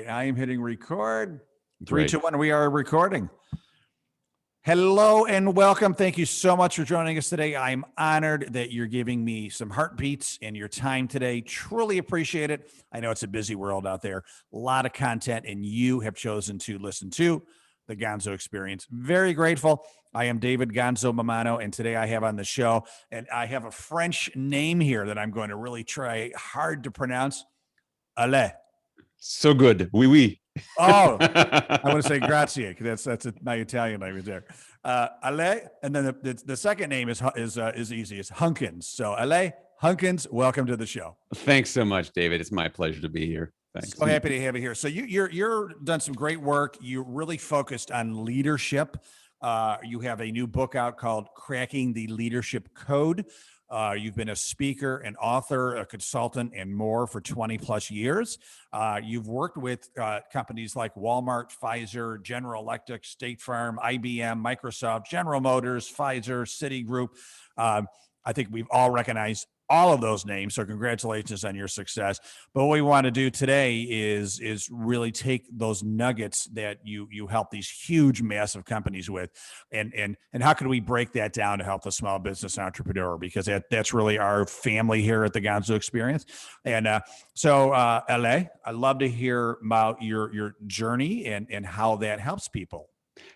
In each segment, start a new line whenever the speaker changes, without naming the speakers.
I am hitting record. Three,
Great.
two, one. We are recording. Hello and welcome. Thank you so much for joining us today. I'm honored that you're giving me some heartbeats and your time today. Truly appreciate it. I know it's a busy world out there, a lot of content, and you have chosen to listen to the Gonzo Experience. Very grateful. I am David Gonzo Mamano, and today I have on the show, and I have a French name here that I'm going to really try hard to pronounce. Alain.
So good. Oui, oui.
Oh, I want to say grazie because that's my Italian language there. Alain, and then the second name is easy. It's Hunkins. So Alain Hunkins, welcome to the show.
Thanks so much, David. It's my pleasure to be here. Thanks.
So happy to have you here. So you're done some great work. You're really focused on leadership. You have a new book out called Cracking the Leadership Code. You've been a speaker, an author, a consultant, and more for 20 plus years. You've worked with companies like Walmart, Pfizer, General Electric, State Farm, IBM, Microsoft, General Motors, Pfizer, Citigroup. I think we've all recognized all of those names. So congratulations on your success. But what we want to do today is really take those nuggets that you help these huge, massive companies with, and how can we break that down to help the small business entrepreneur? Because that's really our family here at the Gonzo Experience. And so Alain, I'd love to hear about your journey and how that helps people.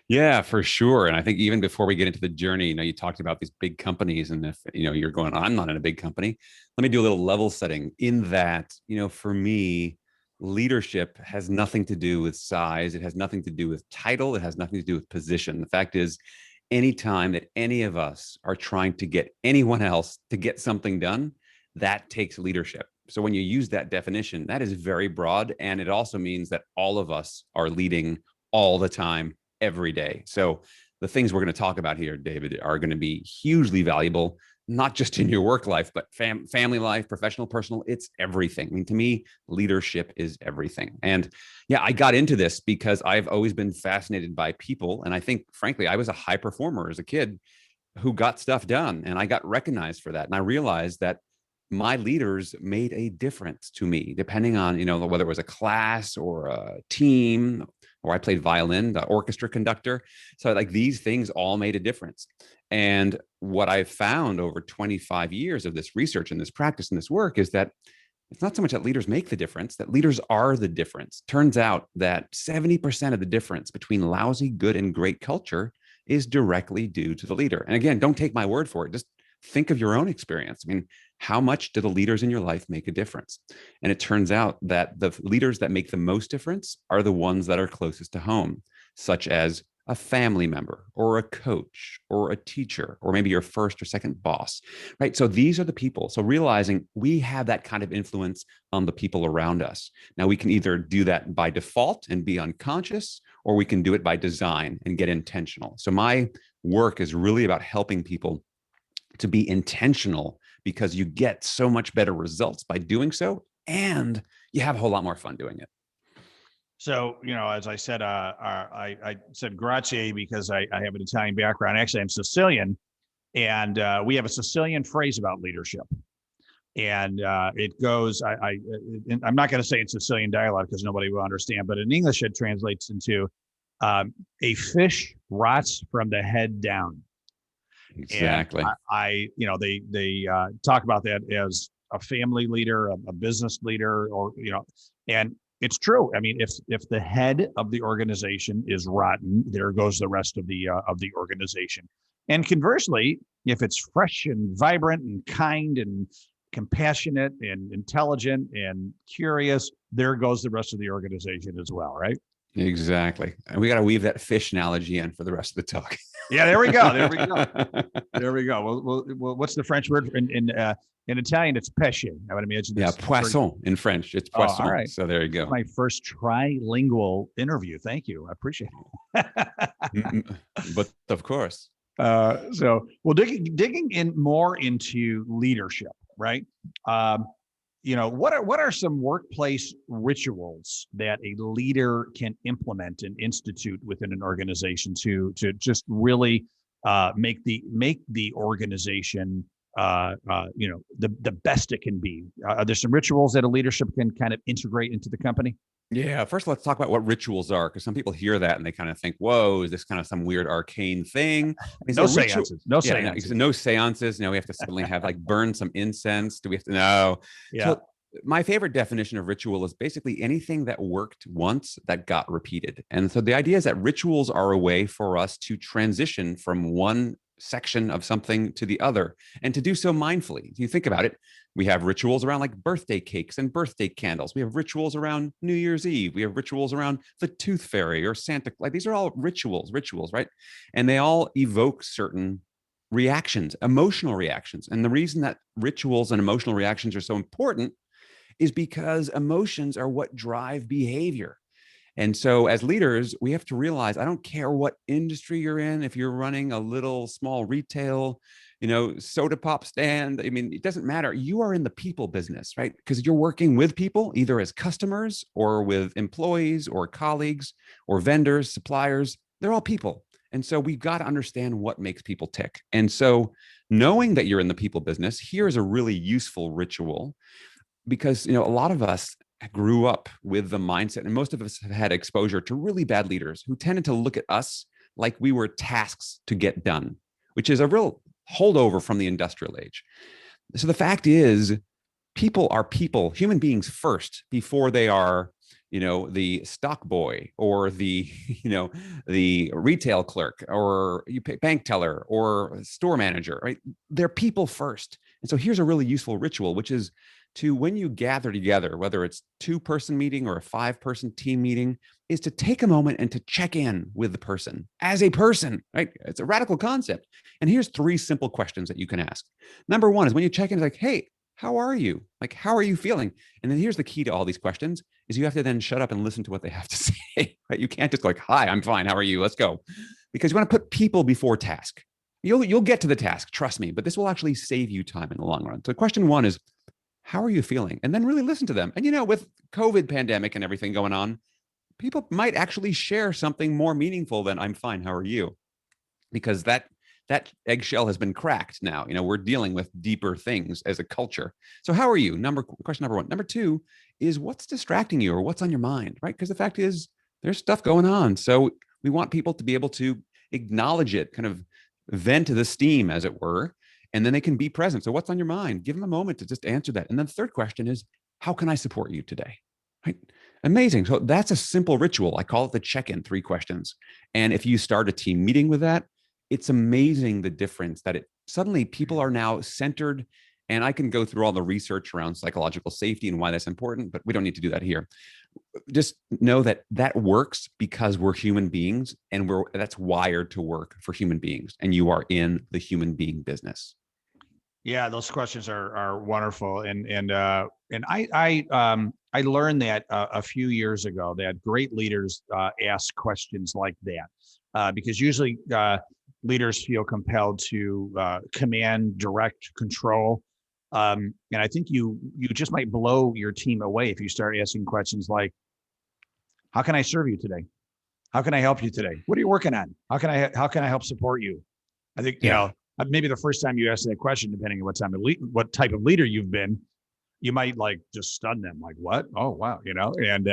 Yeah, for sure. And I think even before we get into the journey, you talked about these big companies, and if you're going, I'm not in a big company. Let me do a little level setting in that, for me, leadership has nothing to do with size. It has nothing to do with title. It has nothing to do with position. The fact is, anytime that any of us are trying to get anyone else to get something done, that takes leadership. So when you use that definition, that is very broad. And it also means that all of us are leading all the time, every day. So the things we're going to talk about here, David, are going to be hugely valuable, not just in your work life, but family life, professional, personal. It's everything. I mean, to me, leadership is everything. And yeah, I got into this because I've always been fascinated by people. And I think, frankly, I was a high performer as a kid who got stuff done, and I got recognized for that. And I realized that my leaders made a difference to me, depending on, whether it was a class or a team, or I played violin, the orchestra conductor. So like these things all made a difference. And what I've found over 25 years of this research and this practice and this work is that it's not so much that leaders make the difference, that leaders are the difference. Turns out that 70% of the difference between lousy, good, and great culture is directly due to the leader. And again, don't take my word for it. Just think of your own experience. I mean, how much do the leaders in your life make a difference? And it turns out that the leaders that make the most difference are the ones that are closest to home, such as a family member or a coach or a teacher, or maybe your first or second boss, right? So these are the people. So realizing we have that kind of influence on the people around us. Now we can either do that by default and be unconscious, or we can do it by design and get intentional. So my work is really about helping people to be intentional, because you get so much better results by doing so, and you have a whole lot more fun doing it.
So, as I said, I said grazie because I have an Italian background. Actually, I'm Sicilian, and we have a Sicilian phrase about leadership. And it goes, I'm not going to say in Sicilian dialect because nobody will understand, but in English, it translates into a fish rots from the head down.
Exactly.
And they talk about that as a family leader, a business leader, or, and it's true. I mean, if the head of the organization is rotten, there goes the rest of the organization. And conversely, if it's fresh and vibrant and kind and compassionate and intelligent and curious, there goes the rest of the organization as well, right?
Exactly. And we got to weave that fish analogy in for the rest of the talk.
Yeah, there we go. There we go. Well, what's the French word in Italian? It's pesce. I would imagine.
Yeah, poisson in French. It's poisson.
All right.
So there you go.
My first trilingual interview. Thank you. I appreciate it.
But of course.
So, well, digging in more into leadership, right? What are some workplace rituals that a leader can implement and institute within an organization to just really make the organization the best it can be? Are there some rituals that a leadership can kind of integrate into the company?
Yeah, first let's talk about what rituals are, because some people hear that and they kind of think, "Whoa, is this kind of some weird arcane thing?" And
No
so ritual,
seances. No
yeah, no,
seances.
no seances. We have to suddenly have like burn some incense. Do we have to? No.
Yeah.
So my favorite definition of ritual is basically anything that worked once that got repeated. And so the idea is that rituals are a way for us to transition from one section of something to the other, and to do so mindfully. If you think about it, we have rituals around like birthday cakes and birthday candles. We have rituals around New Year's Eve. We have rituals around the tooth fairy or Santa. Like these are all rituals, right? And they all evoke certain reactions, emotional reactions. And the reason that rituals and emotional reactions are so important is because emotions are what drive behavior. And so as leaders, we have to realize, I don't care what industry you're in, if you're running a little small retail, soda pop stand, I mean, it doesn't matter. You are in the people business, right? Because you're working with people, either as customers or with employees or colleagues or vendors, suppliers. They're all people. And so we've got to understand what makes people tick. And so knowing that you're in the people business, here's a really useful ritual, because a lot of us grew up with the mindset, and most of us have had exposure to really bad leaders who tended to look at us like we were tasks to get done, which is a real holdover from the industrial age. So the fact is, people are people, human beings first, before they are the stock boy or the the retail clerk or bank teller or store manager, right? They're people first. And so here's a really useful ritual, which is to, when you gather together, whether it's 2-person meeting or a 5-person team meeting, is to take a moment and to check in with the person as a person, right? It's a radical concept. And here's 3 simple questions that you can ask. Number 1 is, when you check in, it's like, hey, how are you? Like, how are you feeling? And then here's the key to all these questions is you have to then shut up and listen to what they have to say, right? You can't just go like, hi, I'm fine. How are you? Let's go. Because you want to put people before task. You'll get to the task, trust me, but this will actually save you time in the long run. So question 1 is, how are you feeling? And then really listen to them. And with COVID pandemic and everything going on, people might actually share something more meaningful than I'm fine, how are you? Because that eggshell has been cracked now. We're dealing with deeper things as a culture. So how are you? Question number 1. Number 2 is, what's distracting you or what's on your mind, right? Because the fact is, there's stuff going on. So we want people to be able to acknowledge it, kind of vent the steam, as it were, and then they can be present. So what's on your mind? Give them a moment to just answer that. And then the third question is, how can I support you today? Right? Amazing. So that's a simple ritual. I call it the check-in, 3 questions. And if you start a team meeting with that, it's amazing the difference that it suddenly people are now centered. And I can go through all the research around psychological safety and why that's important, but we don't need to do that here. Just know that that works because we're human beings, and that's wired to work for human beings. And you are in the human being business.
Yeah, those questions are wonderful, and I learned that a few years ago that great leaders ask questions like that, because usually leaders feel compelled to command, direct, control, and I think you just might blow your team away if you start asking questions like, "How can I serve you today? How can I help you today? What are you working on? How can I help support you?" I think,
Yeah.
maybe the first time you ask that question, depending on what type of leader you've been, you might like just stun them, like, what? Oh, wow. And,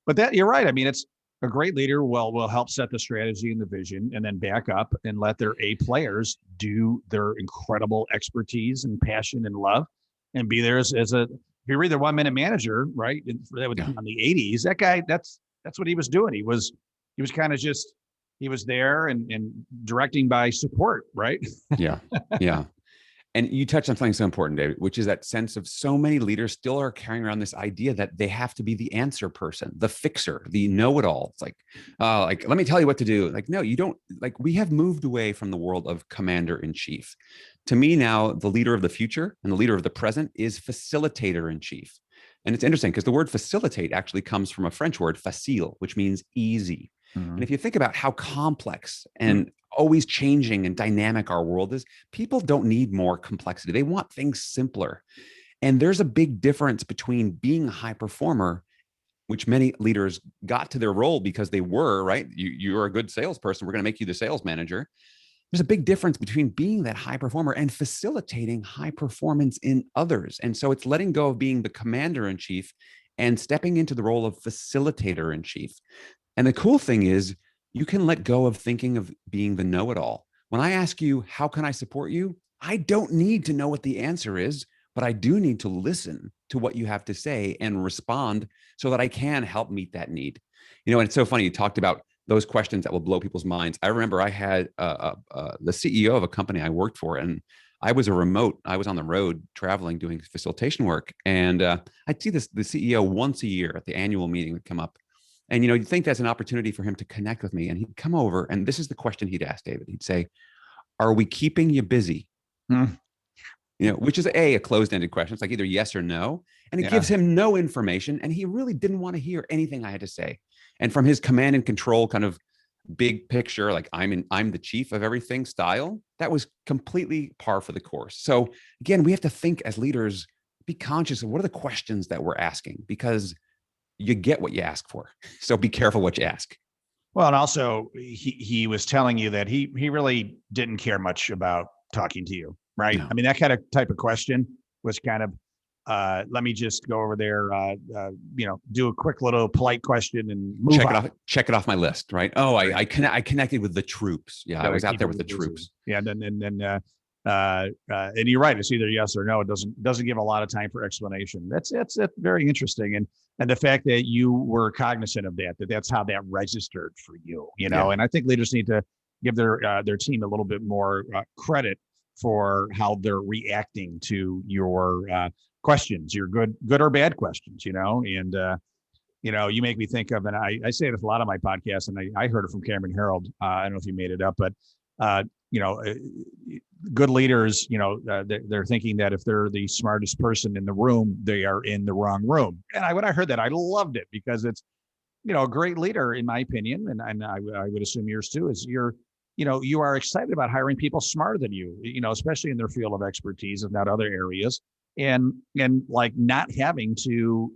but that you're right. I mean, it's a great leader will help set the strategy and the vision, and then back up and let their A players do their incredible expertise and passion and love, and be there as if you read the 1 Minute Manager, right?
Yeah.
On the 80s, that guy, that's what he was doing. He was kind of just, he was there and directing by support, right?
Yeah. Yeah. And you touched on something so important, David, which is that sense of so many leaders still are carrying around this idea that they have to be the answer person, the fixer, the know-it-all. It's like, let me tell you what to do. Like, no, you don't. Like, we have moved away from the world of commander in chief. To me now, the leader of the future and the leader of the present is facilitator in chief. And it's interesting because the word facilitate actually comes from a French word, facile, which means easy. And if you think about how complex and always changing and dynamic our world is, people don't need more complexity. They want things simpler. And there's a big difference between being a high performer, which many leaders got to their role because they were, right? You're a good salesperson. We're going to make you the sales manager. There's a big difference between being that high performer and facilitating high performance in others. And so it's letting go of being the commander in chief and stepping into the role of facilitator in chief. And the cool thing is you can let go of thinking of being the know-it-all. When I ask you, how can I support you? I don't need to know what the answer is, but I do need to listen to what you have to say and respond so that I can help meet that need. And it's so funny. You talked about those questions that will blow people's minds. I remember I had the CEO of a company I worked for, and I was on the road traveling, doing facilitation work. And I'd see the CEO once a year at the annual meeting would come up. And, you'd think that's an opportunity for him to connect with me. And he'd come over, and this is the question he'd ask David. He'd say, are we keeping you busy? Which is a closed-ended question. It's like either yes or no. And it gives him no information. And he really didn't want to hear anything I had to say. And from his command and control kind of big picture, like I'm the chief of everything style, that was completely par for the course. So again, we have to think as leaders, be conscious of what are the questions that we're asking, because you get what you ask for. So be careful what you ask.
Well, and also he was telling you that he really didn't care much about talking to you, right?
No.
I mean, that kind of type of question was kind of, let me just go over there, do a quick little polite question and move on.
Check it off my list, right? Oh, I connected with the troops. Yeah, I was out there with the troops.
Yeah, and you're right. It's either yes or no. It doesn't give a lot of time for explanation. That's very interesting, and the fact that you were cognizant of that's how that registered for you. And I think leaders need to give their team a little bit more credit for how they're reacting to your questions, your good or bad questions, and you make me think of, and I say this a lot on my podcast, and I heard it from Cameron Herold. I don't know if you made it up, but good leaders, they're thinking that if they're the smartest person in the room, they are in the wrong room. And when I heard that, I loved it, because it's, a great leader, in my opinion, and I would assume yours too, is you are excited about hiring people smarter than you, especially in their field of expertise, if not other areas. And like not having to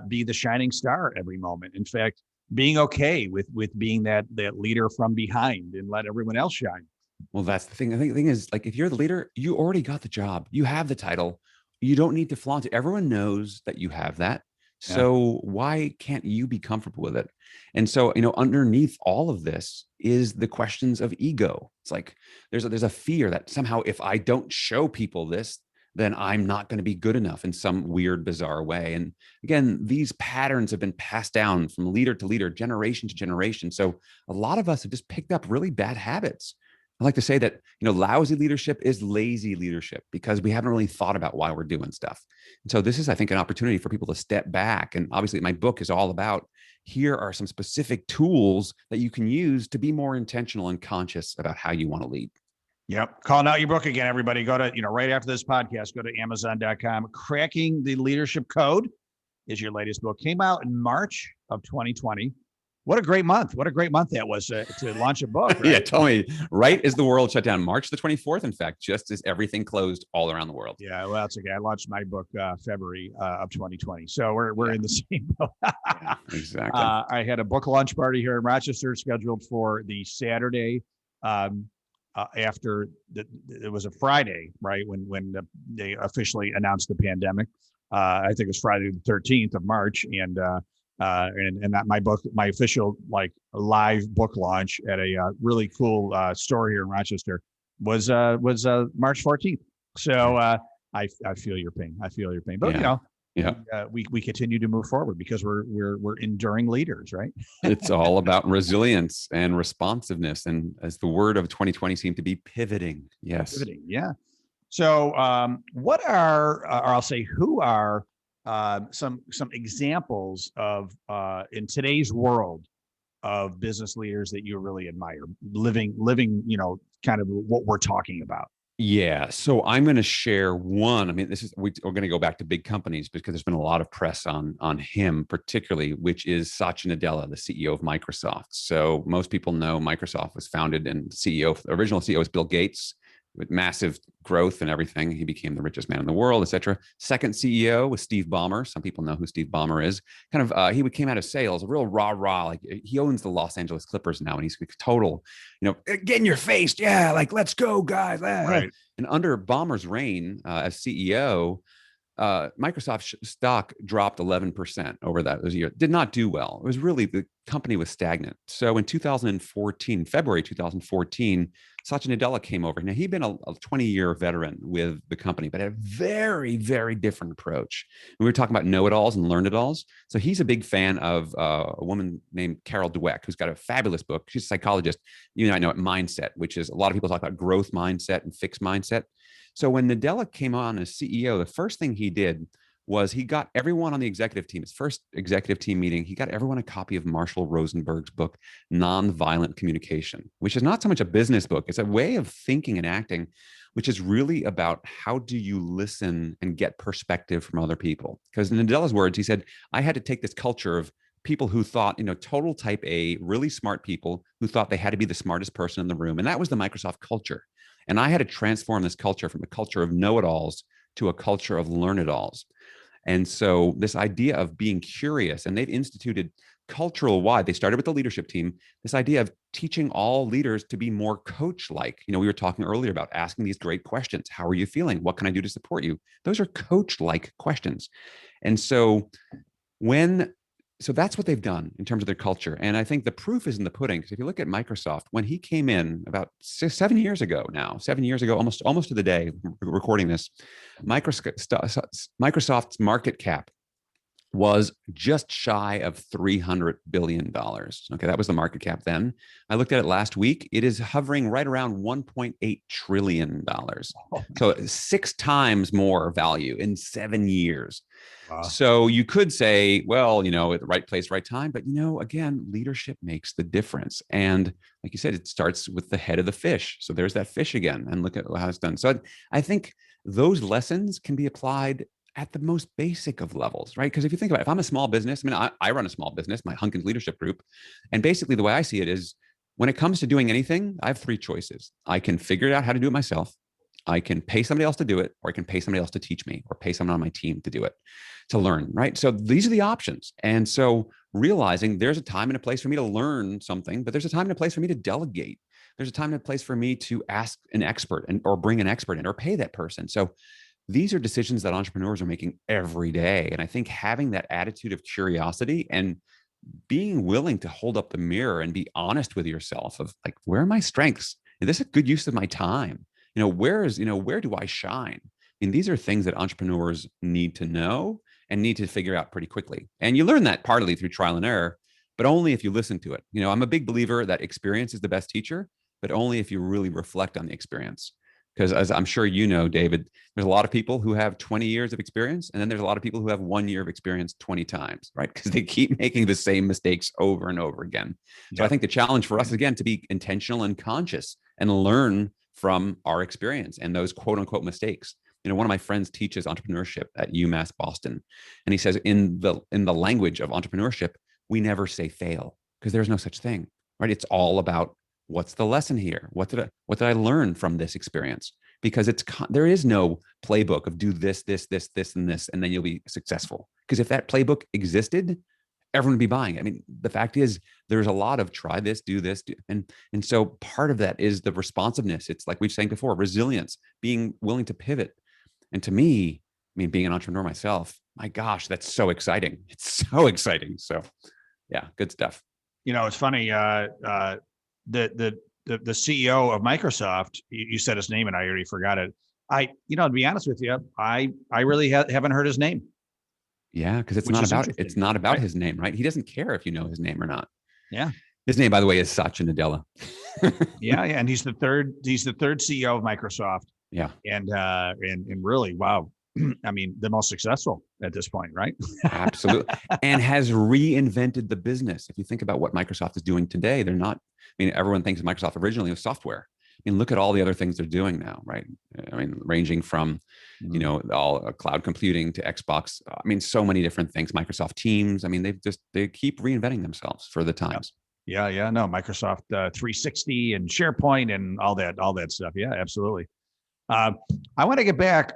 be the shining star every moment. In fact, being okay with being that leader from behind and let everyone else shine.
Well, that's the thing. I think the thing is, like, if you're the leader, you already got the job. You have the title. You don't need to flaunt it. Everyone knows that you have that. So why can't you be comfortable with it? And so, underneath all of this is the questions of ego. It's like there's a fear that somehow if I don't show people this, then I'm not going to be good enough in some weird, bizarre way. And again, these patterns have been passed down from leader to leader, generation to generation. So a lot of us have just picked up really bad habits. I like to say that, lousy leadership is lazy leadership, because we haven't really thought about why we're doing stuff. And so this is, I think, an opportunity for people to step back. And obviously my book is all about, here are some specific tools that you can use to be more intentional and conscious about how you want to lead.
Yep. Calling out your book again, everybody. Go to, right after this podcast, go to Amazon.com. Cracking the Leadership Code is your latest book. Came out in March of 2020. What a great month. What a great month that was to launch a book. Right?
Yeah, tell me, right as the world shut down, March the 24th, in fact, just as everything closed all around the world.
Yeah, well, that's okay. I launched my book February of 2020. So we're in the same boat.
Yeah, exactly.
I had a book launch party here in Rochester scheduled for the Saturday after it was a Friday, right? When they officially announced the pandemic. I think it was Friday the 13th of March. And that my official live book launch at a really cool store here in Rochester was March 14th. So I feel your pain. But we continue to move forward because we're enduring leaders, right?
It's all about resilience and responsiveness, and as the word of 2020 seemed to be, pivoting. Yes,
pivoting. Yeah. So what are, or I'll say, who are some examples of in today's world of business leaders that you really admire, living, kind of what we're talking about?
Yeah. So I'm going to share one. I mean, we're going to go back to big companies because there's been a lot of press on him particularly, which is Satya Nadella, the CEO of Microsoft. So most people know Microsoft was founded, and the original CEO is Bill Gates. With massive growth and everything, he became the richest man in the world, et cetera. Second CEO was Steve Ballmer. Some people know who Steve Ballmer is. Kind of, he came out of sales, a real rah-rah. Like, he owns the Los Angeles Clippers now, and he's total, get in your face. Yeah, like, let's go, guys.
Right.
And under Ballmer's reign as CEO, Microsoft stock dropped 11% over that year. Did not do well. It was really, the company was stagnant. So in 2014, February 2014, Satya Nadella came over. Now, he'd been a 20-year veteran with the company, but had a very, very different approach. And we were talking about know-it-alls and learn-it-alls. So he's a big fan of a woman named Carol Dweck, who's got a fabulous book. She's a psychologist. You know, I know it, Mindset, which is, a lot of people talk about growth mindset and fixed mindset. So when Nadella came on as CEO, the first thing he did was he got everyone on the executive team, his first executive team meeting, he got everyone a copy of Marshall Rosenberg's book, Nonviolent Communication, which is not so much a business book. It's a way of thinking and acting, which is really about how do you listen and get perspective from other people. Because in Nadella's words, he said, I had to take this culture of people who thought, total type A, really smart people who thought they had to be the smartest person in the room. And that was the Microsoft culture. And I had to transform this culture from a culture of know-it-alls to a culture of learn-it-alls. And so this idea of being curious, and they've instituted cultural wide, they started with the leadership team, this idea of teaching all leaders to be more coach-like. We were talking earlier about asking these great questions. How are you feeling? What can I do to support you? Those are coach-like questions. And so so that's what they've done in terms of their culture. And I think the proof is in the pudding. Because if you look at Microsoft, when he came in about 7 years ago now, 7 years ago, almost to the day recording this, Microsoft's market cap was just shy of $300 billion. Okay, that was the market cap then. I looked at it last week. It is hovering right around $1.8 trillion. So 6 times more value in 7 years. Wow. So you could say, well, at the right place, right time. But, again, leadership makes the difference. And like you said, it starts with the head of the fish. So there's that fish again. And look at how it's done. So I think those lessons can be applied at the most basic of levels, right? Because if you think about it, if I'm a small business, I run a small business, my Hunkins Leadership Group. And basically the way I see it is, when it comes to doing anything, I have 3 choices. I can figure out how to do it myself. I can pay somebody else to do it, or I can pay somebody else to teach me, or pay someone on my team to do it, to learn, right? So these are the options. And so realizing there's a time and a place for me to learn something, but there's a time and a place for me to delegate. There's a time and a place for me to ask an expert or bring an expert in or pay that person. So these are decisions that entrepreneurs are making every day. And I think having that attitude of curiosity and being willing to hold up the mirror and be honest with yourself of like, where are my strengths? Is this a good use of my time? Where do I shine? These are things that entrepreneurs need to know and need to figure out pretty quickly. And you learn that partly through trial and error, but only if you listen to it. I'm a big believer that experience is the best teacher, but only if you really reflect on the experience. Because as I'm sure you know, David, there's a lot of people who have 20 years of experience, and then there's a lot of people who have 1 year of experience 20 times, right? Because they keep making the same mistakes over and over again. So I think the challenge for us, again, to be intentional and conscious and learn from our experience and those quote unquote mistakes. One of my friends teaches entrepreneurship at UMass Boston. And he says in the language of entrepreneurship, we never say fail, because there's no such thing, right? It's all about, what's the lesson here? What did I learn from this experience? Because there is no playbook of do this, this, this, this, and this, and then you'll be successful. Because if that playbook existed, everyone would be buying it. The fact is, there's a lot of try this, do this, and so part of that is the responsiveness. It's like we've saying before, resilience, being willing to pivot. And to me, being an entrepreneur myself, my gosh, that's so exciting. It's so exciting. So, yeah, good stuff.
It's funny. The CEO of Microsoft, you said his name and I already forgot it. To be honest with you, I really haven't heard his name.
Yeah, because it's not about his name, right? He doesn't care if you know his name or not.
Yeah.
His name, by the way, is Satya Nadella.
yeah, and he's the third CEO of Microsoft.
Yeah.
And really, wow. The most successful at this point, right?
Absolutely. And has reinvented the business. If you think about what Microsoft is doing today, they're not, everyone thinks Microsoft originally was software. Look at all the other things they're doing now, right? Ranging from, all cloud computing to Xbox. So many different things. Microsoft Teams. They keep reinventing themselves for the times.
Yeah. No, Microsoft 360 and SharePoint and all that stuff. Yeah, absolutely. I want to get back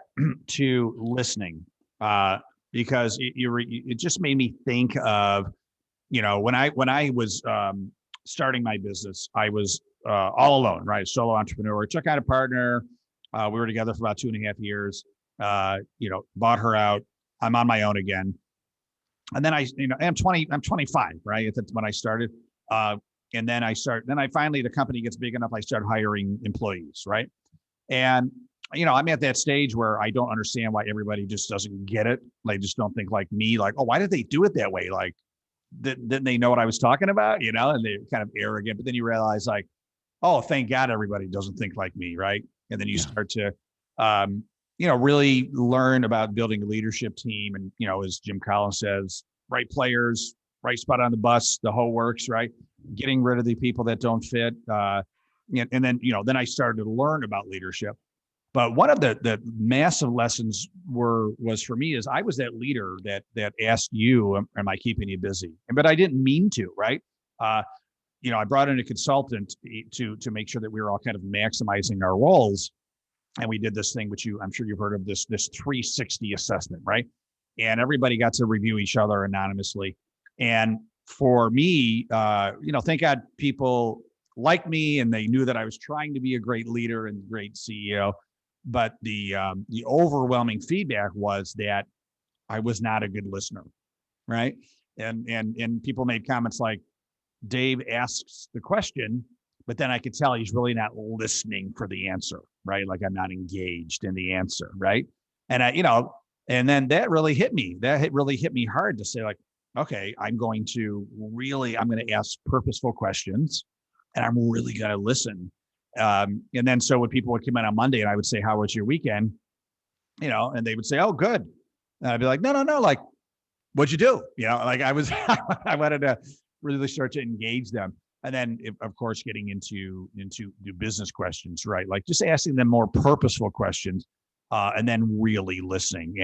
to listening because it just made me think of, when I was starting my business, I was all alone, right? Solo entrepreneur. Took on a partner. We were together for about 2.5 years. bought her out. I'm on my own again. And then I'm 25, right? That's when I started. And then finally, the company gets big enough, I start hiring employees, right? And, I'm at that stage where I don't understand why everybody just doesn't get it. They just don't think like me, like, oh, why did they do it that way? Like, didn't they know what I was talking about? And they're kind of arrogant, but then you realize like, oh, thank God everybody doesn't think like me, right? And then you start to, really learn about building a leadership team. And, as Jim Collins says, right players, right spot on the bus, the whole works, right? Getting rid of the people that don't fit. And then I started to learn about leadership. But one of the massive lessons was for me is I was that leader that asked you, am I keeping you busy? But I didn't mean to, right? I brought in a consultant to make sure that we were all kind of maximizing our roles. And we did this thing, which I'm sure you've heard of, this 360 assessment, right? And everybody got to review each other anonymously. And for me, thank God people like me and they knew that I was trying to be a great leader and great CEO. But the overwhelming feedback was that I was not a good listener, right? And people made comments like, Dave asks the question, but then I could tell he's really not listening for the answer, right? Like I'm not engaged in the answer, right? And and then that really hit me. Really hit me hard to say like, okay, I'm going to ask purposeful questions, and I'm really going to listen. And then so when people would come in on Monday and I would say, how was your weekend? And they would say, oh, good. And I'd be like, no, like, what'd you do? Like I wanted to really start to engage them. And then of course, getting into business questions, right? Like just asking them more purposeful questions, and then really listening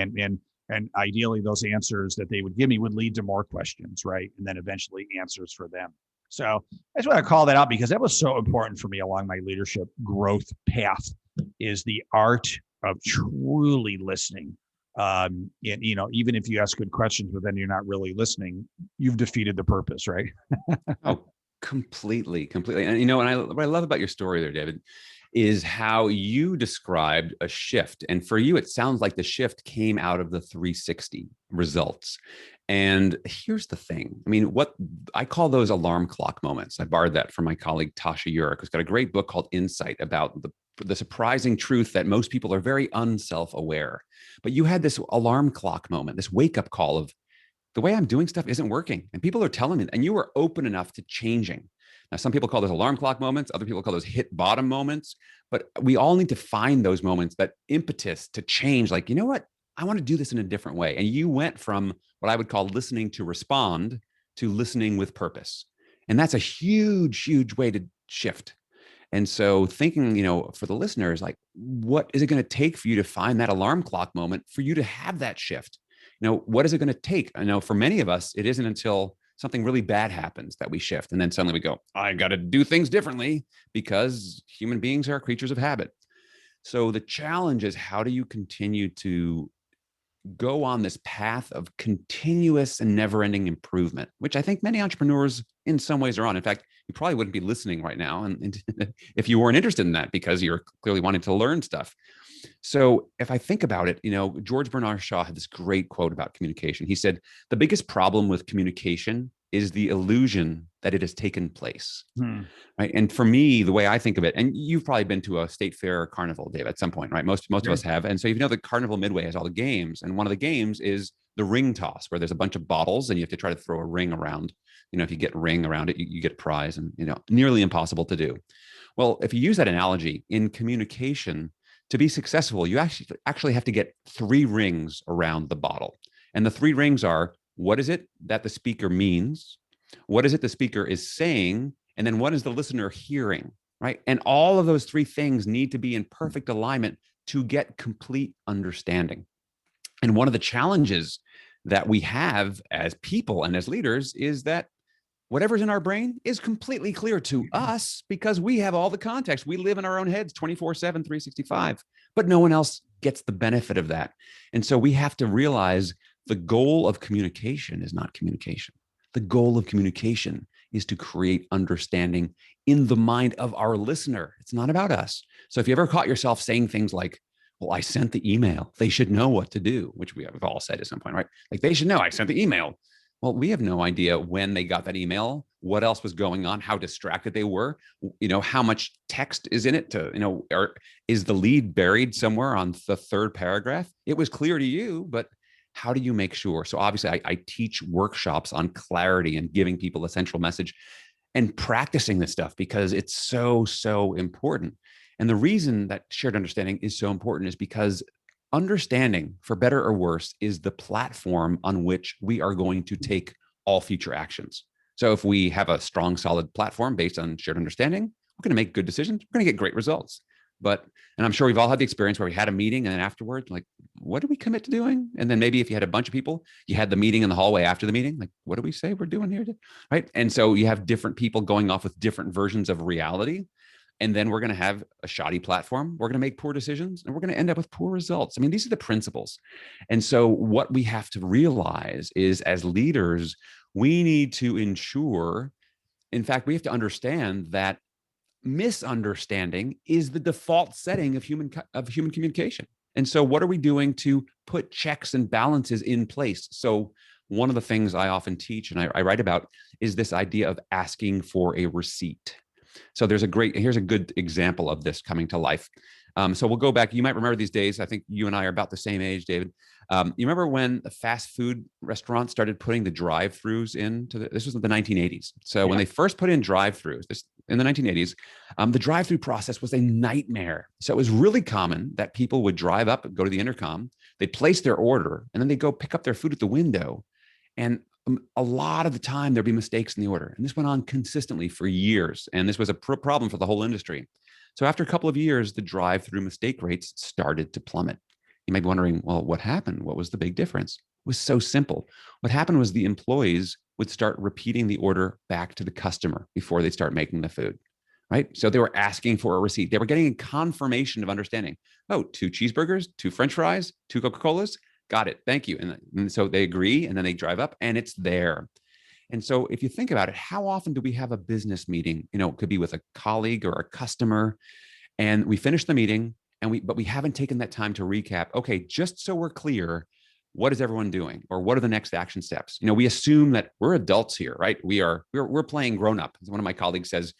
and ideally those answers that they would give me would lead to more questions, right? And then eventually answers for them. So I just want to call that out because that was so important for me along my leadership growth path is the art of truly listening. And, even if you ask good questions, but then you're not really listening, you've defeated the purpose, right?
Oh, completely. And, what I love about your story there, David, is how you described a shift. And for you, it sounds like the shift came out of the 360 results. And here's the thing. I mean, what I call those alarm clock moments. I borrowed that from my colleague, Tasha Urich, who's got a great book called Insight about the surprising truth that most people are very unself-aware. But you had this alarm clock moment, this wake-up call of the way I'm doing stuff isn't working. And people are telling me, and you were open enough to changing. Now, some people call those alarm clock moments. Other people call those hit bottom moments. But we all need to find those moments, that impetus to change. Like, you know what? I want to do this in a different way. And you went from what I would call listening to respond to listening with purpose. And that's a huge, huge way to shift. And so thinking, for the listeners, like, what is it going to take for you to find that alarm clock moment for you to have that shift? What is it going to take? I know for many of us, it isn't until something really bad happens that we shift. And then suddenly we go, I got to do things differently because human beings are creatures of habit. So the challenge is, how do you continue to go on this path of continuous and never-ending improvement, which I think many entrepreneurs in some ways are on. In fact, you probably wouldn't be listening right now and if you weren't interested in that, because you're clearly wanting to learn stuff. So if I think about it, George Bernard Shaw had this great quote about communication. He said, the biggest problem with communication is the illusion that it has taken place. Right. And for me, the way I think of it, and you've probably been to a state fair or carnival, Dave, at some point, right? Most of us have. And so the Carnival Midway has all the games. And one of the games is the ring toss, where there's a bunch of bottles and you have to try to throw a ring around. If you get a ring around it, you get a prize, and, nearly impossible to do. Well, if you use that analogy in communication, to be successful, you actually have to get 3 rings around the bottle. And the 3 rings are, what is it that the speaker means? What is it the speaker is saying? And then what is the listener hearing, right? And all of those 3 things need to be in perfect alignment to get complete understanding. And one of the challenges that we have as people and as leaders is that whatever's in our brain is completely clear to us because we have all the context. We live in our own heads 24/7, 365, but no one else gets the benefit of that. And so we have to realize the goal of communication is not communication. The goal of communication is to create understanding in the mind of our listener. It's not about us. So if you ever caught yourself saying things like, Well, I sent the email. They should know what to do, which we've all said at some point, right? Like they should know I sent the email. Well, we have no idea when they got that email, what else was going on, how distracted they were, how much text is in it or is the lead buried somewhere on the third paragraph? It was clear to you, but how do you make sure? So obviously I teach workshops on clarity and giving people a central message and practicing this stuff because it's so, so important. And the reason that shared understanding is so important is because understanding, for better or worse, is the platform on which we are going to take all future actions. So if we have a strong, solid platform based on shared understanding, we're going to make good decisions. We're going to get great results. And I'm sure we've all had the experience where we had a meeting and then afterwards, like, what did we commit to doing? And then maybe if you had a bunch of people, you had the meeting in the hallway after the meeting, like, what do we say we're doing here? Right. And so you have different people going off with different versions of reality. And then we're going to have a shoddy platform. We're going to make poor decisions and we're going to end up with poor results. I mean, these are the principles. And so what we have to realize is as leaders, we need to ensure, in fact, we have to understand that misunderstanding is the default setting of human communication. And so what are we doing to put checks and balances in place? So one of the things I often teach and I write about is this idea of asking for a receipt. So here's a good example of this coming to life. So we'll go back. You might remember these days. I think you and I are about the same age, David. You remember when the fast food restaurants started putting the drive-throughs this was the 1980s. So when they first put in drive-throughs in the 1980s, the drive-through process was a nightmare. So it was really common that people would drive up, go to the intercom, they'd place their order, and then they'd go pick up their food at the window. And a lot of the time there'd be mistakes in the order. And this went on consistently for years. And this was a problem for the whole industry. So after a couple of years, the drive-through mistake rates started to plummet. You might be wondering, well, what happened? What was the big difference? It was so simple. What happened was the employees would start repeating the order back to the customer before they start making the food, right? So they were asking for a receipt. They were getting a confirmation of understanding. Oh, 2 cheeseburgers, 2 French fries, 2 Coca-Colas. Got it. Thank you. And so they agree and then they drive up and it's there. And so if you think about it, how often do we have a business meeting? It could be with a colleague or a customer and we finish the meeting but we haven't taken that time to recap. Okay, just so we're clear, what is everyone doing? Or what are the next action steps? We assume that we're adults here, right? We're playing grown up. As one of my colleagues says,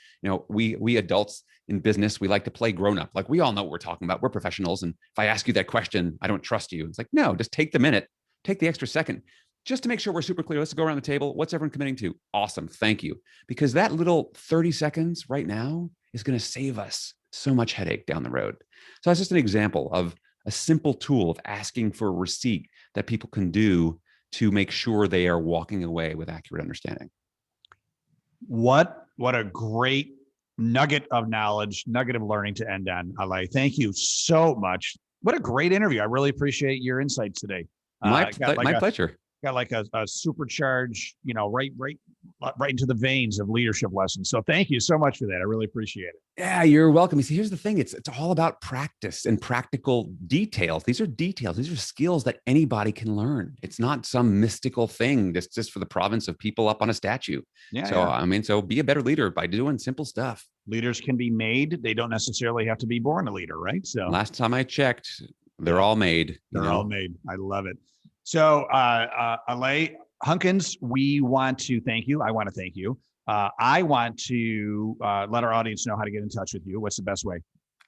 we adults in business, we like to play grown up. Like we all know what we're talking about. We're professionals. And if I ask you that question, I don't trust you. It's like, no, just take the minute, take the extra second, just to make sure we're super clear. Let's go around the table. What's everyone committing to? Awesome. Thank you. Because that little 30 seconds right now is going to save us so much headache down the road. So that's just an example of a simple tool of asking for a receipt that people can do to make sure they are walking away with accurate understanding.
What a great nugget of knowledge, nugget of learning to end on, Alain. Thank you so much. What a great interview. I really appreciate your insights today.
My pleasure.
Got like a supercharge, right into the veins of leadership lessons. So thank you so much for that. I really appreciate it.
Yeah, you're welcome. See, here's the thing. It's all about practice and practical details. These are details. These are skills that anybody can learn. It's not some mystical thing that's just for the province of people up on a statue. So be a better leader by doing simple stuff.
Leaders can be made. They don't necessarily have to be born a leader, right? So
last time I checked, they're all made.
They're all made. I love it. So, Alain Hunkins, we want to thank you. I want to thank you. I want to let our audience know how to get in touch with you. What's the best way?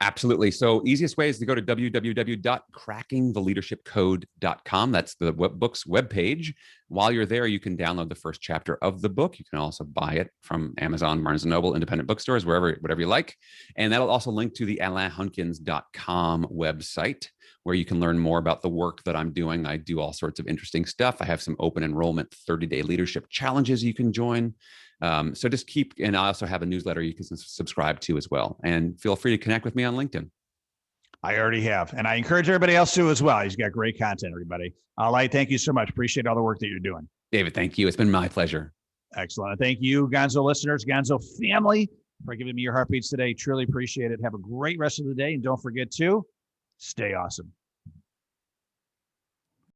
Absolutely. So easiest way is to go to www.crackingtheleadershipcode.com. That's the book's webpage. While you're there, you can download the first chapter of the book. You can also buy it from Amazon, Barnes & Noble, independent bookstores, whatever you like. And that'll also link to the AlainHunkins.com website, where you can learn more about the work that I'm doing. I do all sorts of interesting stuff. I have some open enrollment 30-day leadership challenges you can join. So just and I also have a newsletter you can subscribe to as well. And feel free to connect with me on LinkedIn.
I already have. And I encourage everybody else to as well. He's got great content, everybody. Alain, thank you so much. Appreciate all the work that you're doing.
David, thank you. It's been my pleasure.
Excellent. Thank you, Gonzo listeners, Gonzo family, for giving me your heartbeats today. Truly appreciate it. Have a great rest of the day. And don't forget to stay awesome.